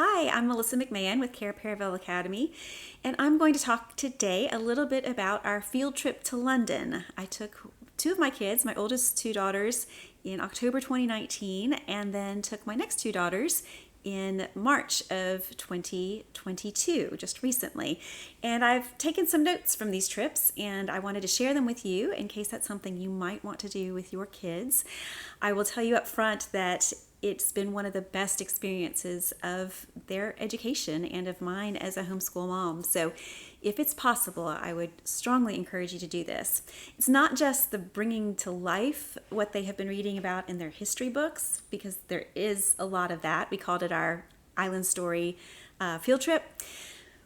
Hi, I'm Melissa McMahon with Care Paravel Academy, and I'm going to talk today a little bit about our field trip to London. I took two of my kids, my oldest two daughters, in October 2019, and then took my next two daughters in March of 2022, just recently. And I've taken some notes from these trips, and I wanted to share them with you in case that's something you might want to do with your kids. I will tell you up front that it's been one of the best experiences of their education and of mine as a homeschool mom. So if it's possible, I would strongly encourage you to do this. It's not just the bringing to life what they have been reading about in their history books, because there is a lot of that. We called it our Island Story field trip.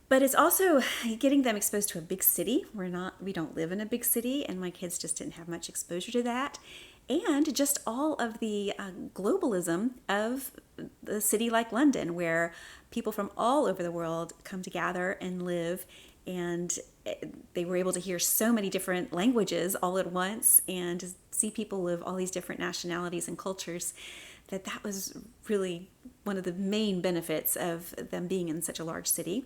But it's also getting them exposed to a big city. We don't live in a big city, and my kids just didn't have much exposure to that. And just all of the globalism of a city like London, where people from all over the world come to gather and live, and they were able to hear so many different languages all at once and to see people live all these different nationalities and cultures. That was really one of the main benefits of them being in such a large city.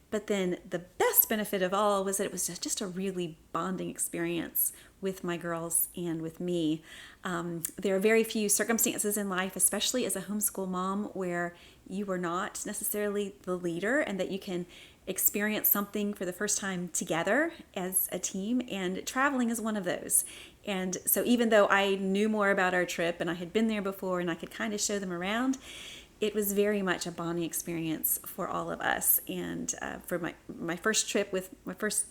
But then the best benefit of all was that it was just a really bonding experience with my girls and with me. There are very few circumstances in life, especially as a homeschool mom, where you are not necessarily the leader and that you can experience something for the first time together as a team, and traveling is one of those. And so even though I knew more about our trip and I had been there before and I could kind of show them around, it was very much a bonding experience for all of us. And for my first trip with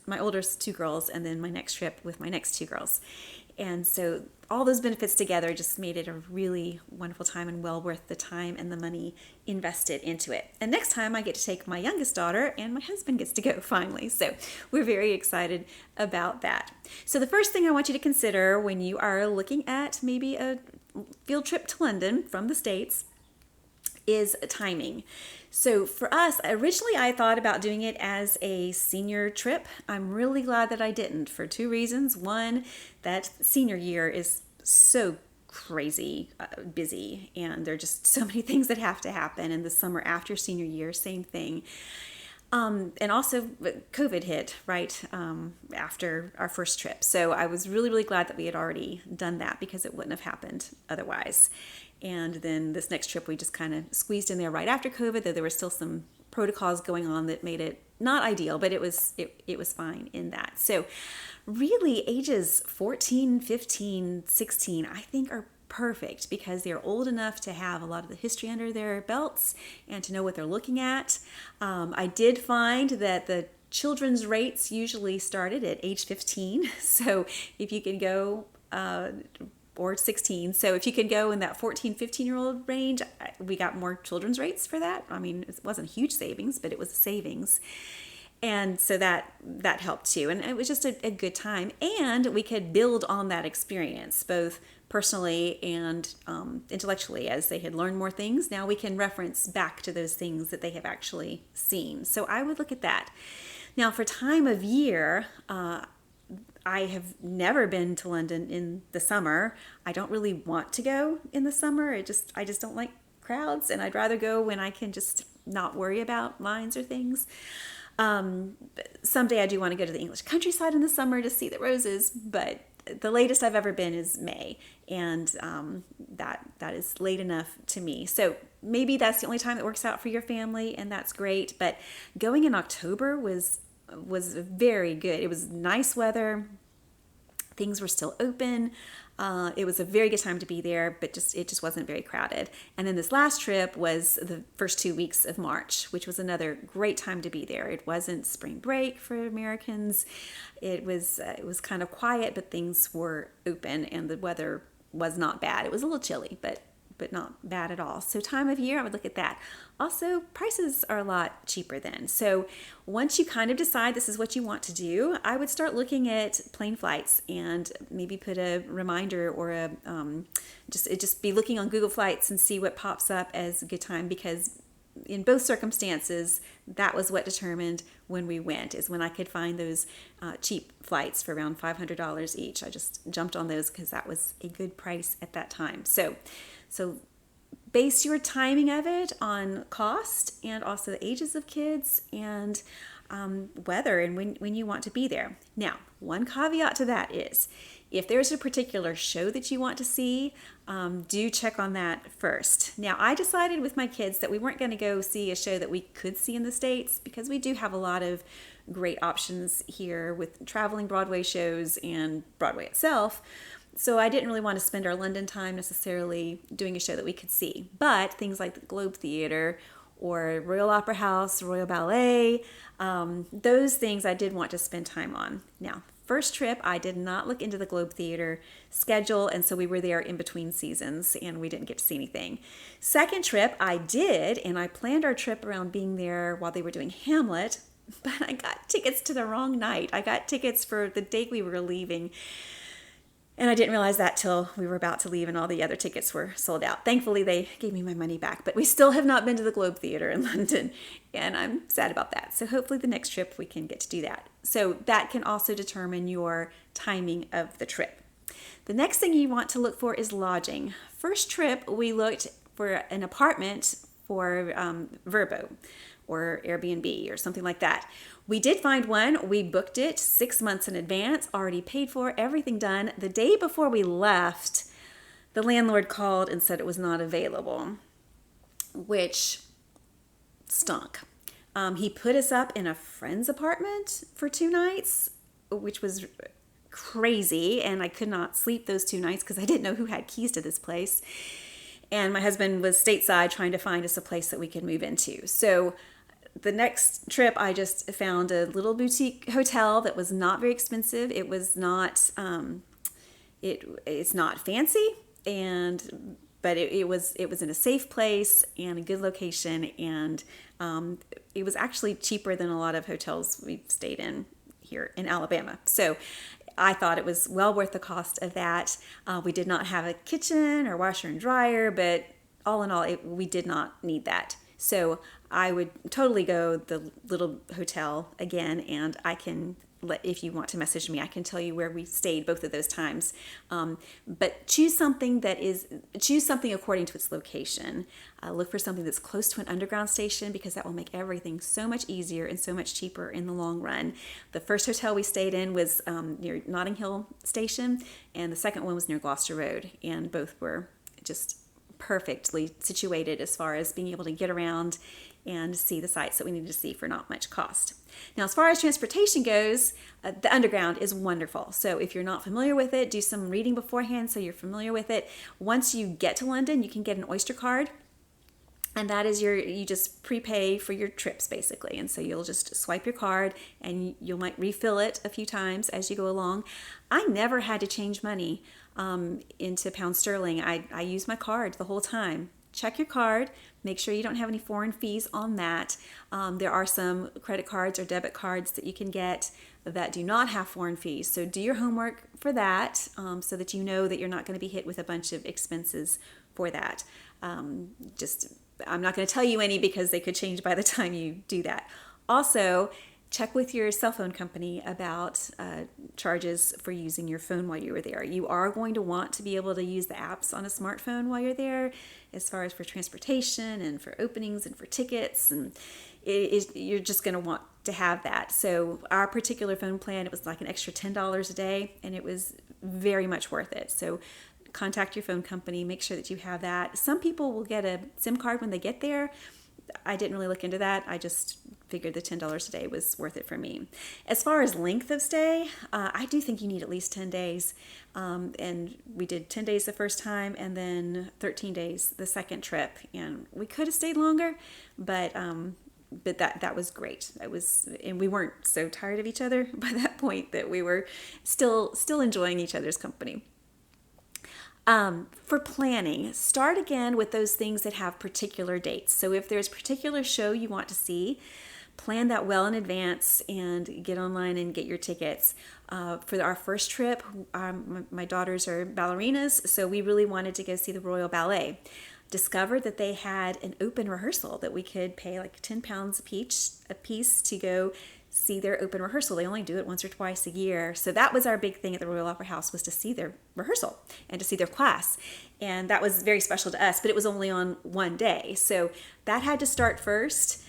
my oldest two girls, and then my next trip with my next two girls. And so all those benefits together just made it a really wonderful time and well worth the time and the money invested into it. And next time I get to take my youngest daughter, and my husband gets to go finally. So we're very excited about that. So the first thing I want you to consider when you are looking at maybe a field trip to London from the States is timing. So for us, originally I thought about doing it as a senior trip. I'm really glad that I didn't, for two reasons. One, that senior year is so crazy busy, and there are just so many things that have to happen. And the summer after senior year, same thing. And also COVID hit right after our first trip. So I was really, really glad that we had already done that, because it wouldn't have happened otherwise. And then this next trip we just kind of squeezed in there right after COVID, though there were still some protocols going on that made it not ideal, but it was fine in that. So really ages 14, 15, 16, I think are perfect, because they're old enough to have a lot of the history under their belts and to know what they're looking at. I did find that the children's rates usually started at age 15. So if you can go, or 16. So if you can go in that 14, 15-year-old range, we got more children's rates for that. I mean, it wasn't huge savings, but it was a savings. And so that helped too. And it was just a good time. And we could build on that experience, both personally and intellectually. As they had learned more things, now we can reference back to those things that they have actually seen. So I would look at that. Now for time of year, I have never been to London in the summer. I don't really want to go in the summer. I just don't like crowds, and I'd rather go when I can just not worry about lines or things. Someday I do want to go to the English countryside in the summer to see the roses, but the latest I've ever been is May, and that is late enough to me. So maybe that's the only time that works out for your family, and that's great. But going in October was very good. It was nice weather. Things were still open. It was a very good time to be there, but it just wasn't very crowded. And then this last trip was the first 2 weeks of March, which was another great time to be there. It wasn't spring break for Americans. It was kind of quiet, but things were open, and the weather was not bad. It was a little chilly, but not bad at all. So time of year, I would look at that. Also, prices are a lot cheaper then. So once you kind of decide this is what you want to do, I would start looking at plane flights, and maybe put a reminder or just be looking on Google Flights and see what pops up as a good time, because in both circumstances, that was what determined when we went, is when I could find those cheap flights for around $500 each. I just jumped on those because that was a good price at that time. So base your timing of it on cost and also the ages of kids and weather and when you want to be there. Now, one caveat to that is if there's a particular show that you want to see, do check on that first. Now, I decided with my kids that we weren't going to go see a show that we could see in the States because we do have a lot of great options here with traveling Broadway shows and Broadway itself. So I didn't really want to spend our London time necessarily doing a show that we could see. But things like the Globe Theatre or Royal Opera House, Royal Ballet, those things I did want to spend time on. Now, first trip, I did not look into the Globe Theatre schedule, and so we were there in between seasons, and we didn't get to see anything. Second trip, I did, and I planned our trip around being there while they were doing Hamlet, but I got tickets to the wrong night. I got tickets for the date we were leaving, and I didn't realize that till we were about to leave and all the other tickets were sold out. Thankfully, they gave me my money back, but we still have not been to the Globe Theatre in London, and I'm sad about that. So hopefully the next trip we can get to do that. So that can also determine your timing of the trip. The next thing you want to look for is lodging. First trip, we looked for an apartment for Vrbo or Airbnb or something like that. We did find one. We booked it 6 months in advance, already paid for, everything done. The day before we left, the landlord called and said it was not available, which stunk. He put us up in a friend's apartment for 2 nights, which was crazy, and I could not sleep those 2 nights because I didn't know who had keys to this place. And my husband was stateside trying to find us a place that we could move into. So the next trip, I just found a little boutique hotel that was not very expensive. It was not, it's not fancy, but it was in a safe place and a good location, and it was actually cheaper than a lot of hotels we've stayed in here in Alabama. So I thought it was well worth the cost of that. We did not have a kitchen or washer and dryer, but all in all, we did not need that. So I would totally go the little hotel again, and I can if you want to message me, I can tell you where we stayed both of those times. But choose something according to its location. Look for something that's close to an underground station because that will make everything so much easier and so much cheaper in the long run. The first hotel we stayed in was near Notting Hill Station, and the second one was near Gloucester Road, and both were just perfectly situated as far as being able to get around and see the sites that we needed to see for not much cost. Now, as far as transportation goes, the underground is wonderful. So if you're not familiar with it, do some reading beforehand so you're familiar with it. Once you get to London, you can get an Oyster card, and that is you just prepay for your trips basically. And so you'll just swipe your card and you might refill it a few times as you go along. I never had to change money into pound sterling. I used my card the whole time. Check your card. Make sure you don't have any foreign fees on that. There are some credit cards or debit cards that you can get that do not have foreign fees. So do your homework for that so that you know that you're not going to be hit with a bunch of expenses for that. I'm not going to tell you any because they could change by the time you do that. Also, check with your cell phone company about charges for using your phone while you were there. You are going to want to be able to use the apps on a smartphone while you're there, as far as for transportation and for openings and for tickets, and you're just going to want to have that. So our particular phone plan, it was like an extra $10 a day, and it was very much worth it. So contact your phone company, make sure that you have that. Some people will get a SIM card when they get there. I didn't really look into that. I just figured the $10 a day was worth it for me. As far as length of stay, I do think you need at least 10 days. And we did 10 days the first time and then 13 days the second trip. And we could have stayed longer, but that was great. And we weren't so tired of each other by that point that we were still enjoying each other's company. For planning, start again with those things that have particular dates. So if there's a particular show you want to see, plan that well in advance and get online and get your tickets. For our first trip, my daughters are ballerinas, so we really wanted to go see the Royal Ballet. discovered that they had an open rehearsal that we could pay like £10 a piece to go see their open rehearsal. They only do it once or twice a year. So that was our big thing at the Royal Opera House, was to see their rehearsal and to see their class. And that was very special to us, but it was only on one day. So that had to start first.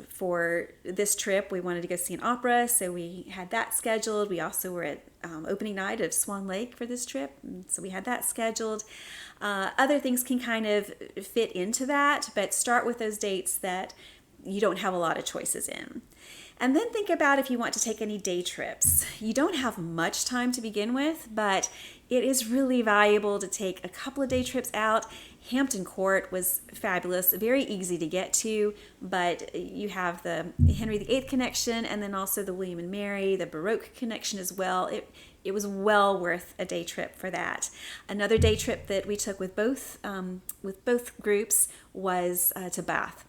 For this trip, we wanted to go see an opera, so we had that scheduled. We also were at opening night of Swan Lake for this trip, so we had that scheduled. Other things can kind of fit into that, but start with those dates that you don't have a lot of choices in. And then think about if you want to take any day trips. You don't have much time to begin with, but it is really valuable to take a couple of day trips out. Hampton Court was fabulous, very easy to get to, but you have the Henry VIII connection and then also the William and Mary, the Baroque connection as well. It was well worth a day trip for that. Another day trip that we took with both groups was to Bath.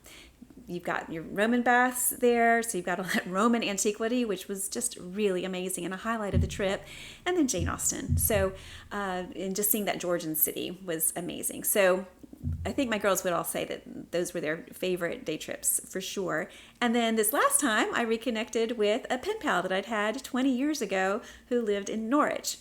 You've got your Roman baths there, so you've got all that Roman antiquity, which was just really amazing and a highlight of the trip. And then Jane Austen. So, and just seeing that Georgian city was amazing. So I think my girls would all say that those were their favorite day trips for sure. And then this last time I reconnected with a pen pal that I'd had 20 years ago who lives in Norwich.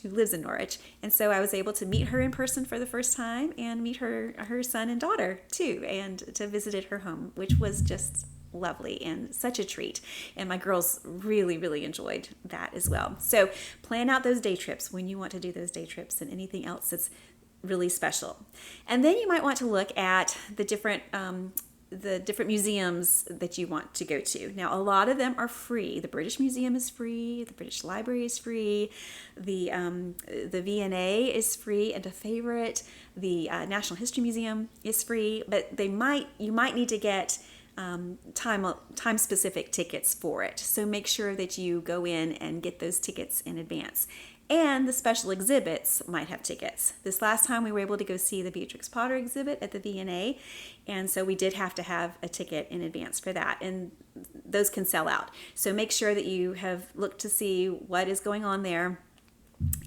And so I was able to meet her in person for the first time and meet her son and daughter too, and to visit at her home, which was just lovely and such a treat. And my girls really, really enjoyed that as well. So plan out those day trips when you want to do those day trips and anything else that's really special. And then you might want to look at the different museums that you want to go to. Now, a lot of them are free. The British Museum is free. The British Library is free. The V&A is free and a favorite. The National History Museum is free, but you might need to get time specific tickets for it. So make sure that you go in and get those tickets in advance. And the special exhibits might have tickets. This last time we were able to go see the Beatrix Potter exhibit at the V&A, and so we did have to have a ticket in advance for that, and those can sell out. So make sure that you have looked to see what is going on there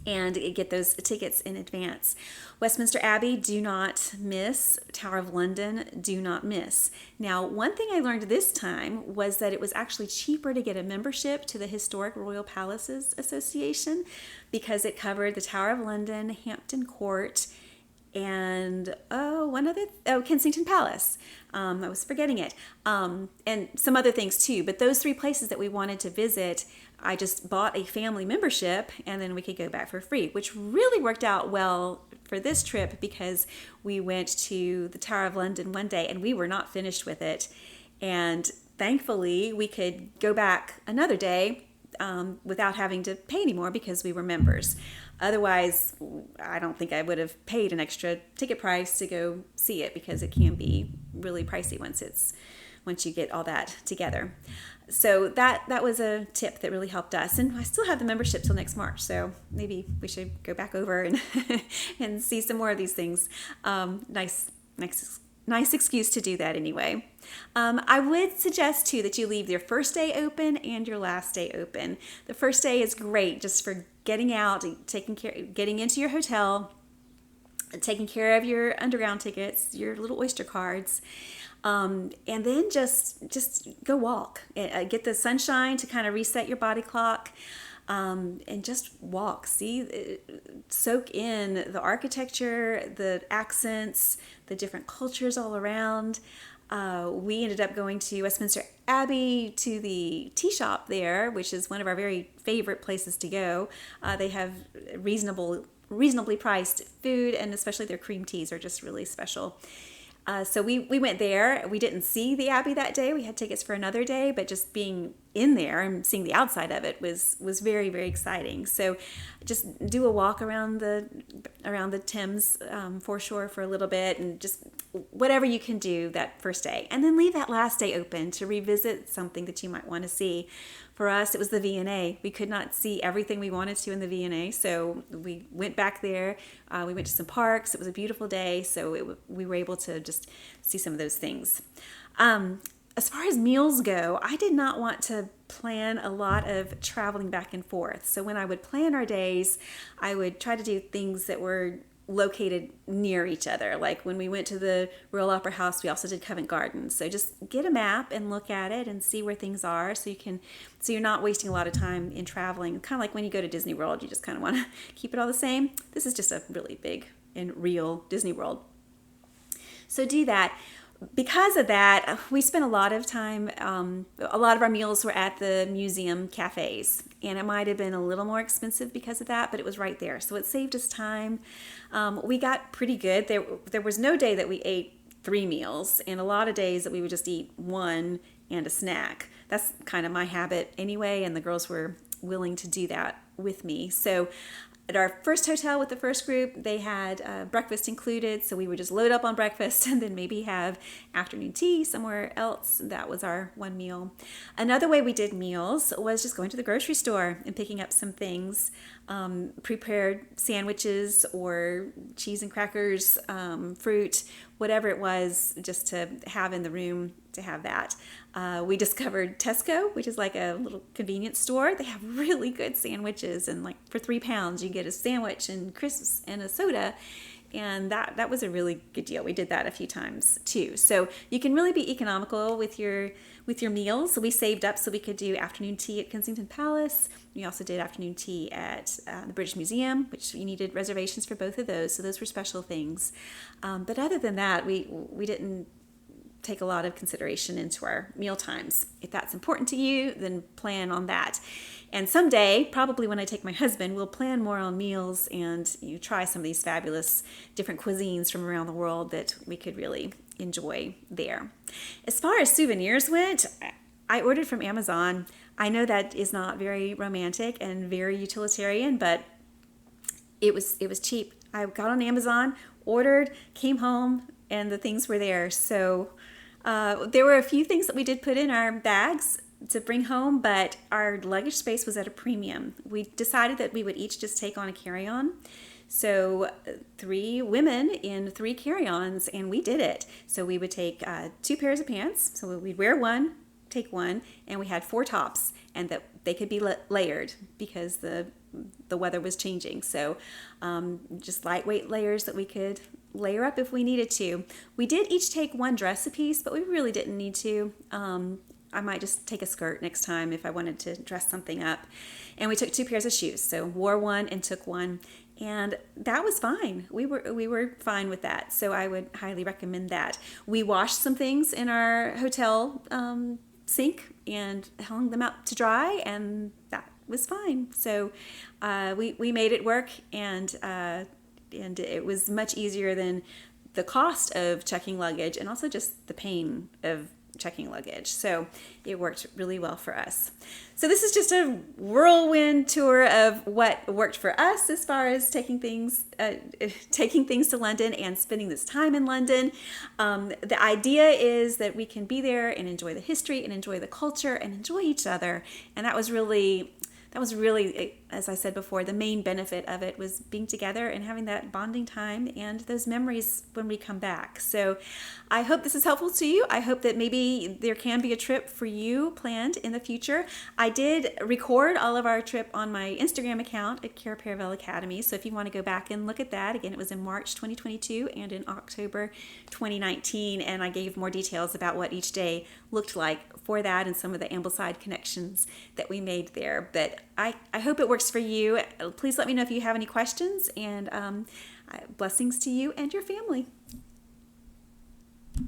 and get those tickets in advance. Westminster Abbey, do not miss. Tower of London, do not miss. Now, one thing I learned this time was that it was actually cheaper to get a membership to the Historic Royal Palaces Association because it covered the Tower of London, Hampton Court, and Kensington Palace. I was forgetting it. And some other things too. But those three places that we wanted to visit, I just bought a family membership and then we could go back for free, which really worked out well for this trip because we went to the Tower of London one day and we were not finished with it. And thankfully we could go back another day without having to pay anymore because we were members. Otherwise, I don't think I would have paid an extra ticket price to go see it because it can be really pricey once you get all that together. So that was a tip that really helped us. And I still have the membership till next March, so maybe we should go back over and and see some more of these things. Nice excuse to do that anyway. I would suggest too that you leave your first day open and your last day open. The first day is great just for getting out, getting into your hotel, taking care of your underground tickets, your little Oyster cards. And then just go walk. Get the sunshine to kind of reset your body clock. And just walk. Soak in the architecture, the accents, the different cultures all around. We ended up going to Westminster Abbey, to the tea shop there, which is one of our very favorite places to go. They have reasonably priced food, and especially their cream teas are just really special. So we went there. We didn't see the Abbey that day. We had tickets for another day, but just being in there and seeing the outside of it was very, very exciting. So just do a walk around the Thames foreshore for a little bit, and just whatever you can do that first day. And then leave that last day open to revisit something that you might want to see. For us, it was the V&A. We could not see everything we wanted to in the V&A, so we went back there. We went to some parks. It was a beautiful day, so we were able to just see some of those things. As far as meals go, I did not want to plan a lot of traveling back and forth. So when I would plan our days, I would try to do things that were located near each other. Like when we went to the Royal Opera House, we also did Covent Garden. So just get a map and look at it and see where things are, so you're not wasting a lot of time in traveling. Kind of like when you go to Disney World, you just kind of want to keep it all the same. This is just a really big and real Disney World. So do that. Because of that, we spent a lot of time, a lot of our meals were at the museum cafes, and it might have been a little more expensive because of that, but it was right there. So it saved us time. We got pretty good. There was no day that we ate 3 meals, and a lot of days that we would just eat 1 and a snack. That's kind of my habit anyway, and the girls were willing to do that with me. So at our first hotel with the first group, they had breakfast included, so we would just load up on breakfast and then maybe have afternoon tea somewhere else. That was our one meal. Another way we did meals was just going to the grocery store and picking up some things, prepared sandwiches or cheese and crackers, fruit, whatever it was, just to have in the room to have that. We discovered Tesco, which is like a little convenience store. They have really good sandwiches, and like for £3 you get a sandwich and crisps and a soda, and that was a really good deal. We did that a few times too. So you can really be economical with your meals. So we saved up so we could do afternoon tea at Kensington Palace. We also did afternoon tea at the British Museum, which you needed reservations for both of those. So those were special things. But other than that, we didn't take a lot of consideration into our meal times. If that's important to you, then plan on that. And someday, probably when I take my husband, we'll plan more on meals and try some of these fabulous different cuisines from around the world that we could really enjoy there. As far as souvenirs went, I ordered from Amazon. I know that is not very romantic and very utilitarian, but it was cheap. I got on Amazon, ordered, came home, and the things were there. So there were a few things that we did put in our bags to bring home, but our luggage space was at a premium. We decided that we would each just take on a carry-on. So 3 women in 3 carry-ons, and we did it. So we would take 2 pairs of pants. So we'd wear one, take one, and we had 4 tops, and that they could be layered because the weather was changing. So just lightweight layers that we could layer up if we needed to. We did each take 1 dress apiece, but we really didn't need to. I might just take a skirt next time if I wanted to dress something up. And we took 2 pairs of shoes. So wore one and took one. And that was fine. We were fine with that. So I would highly recommend that. We washed some things in our hotel sink and hung them out to dry, and that was fine. So we made it work, and it was much easier than the cost of checking luggage and also just the pain of checking luggage. So it worked really well for us. So this is just a whirlwind tour of what worked for us as far as taking things to London and spending this time in London. The idea is that we can be there and enjoy the history and enjoy the culture and enjoy each other. And that was really, as I said before, the main benefit of it was being together and having that bonding time and those memories when we come back. So I hope this is helpful to you. I hope that maybe there can be a trip for you planned in the future. I did record all of our trip on my Instagram account at Cara Paravel Academy. So if you want to go back and look at that, again, it was in March 2022 and in October 2019. And I gave more details about what each day looked like for that and some of the Ambleside connections that we made there. But I hope it works for you. Please let me know if you have any questions, and blessings to you and your family.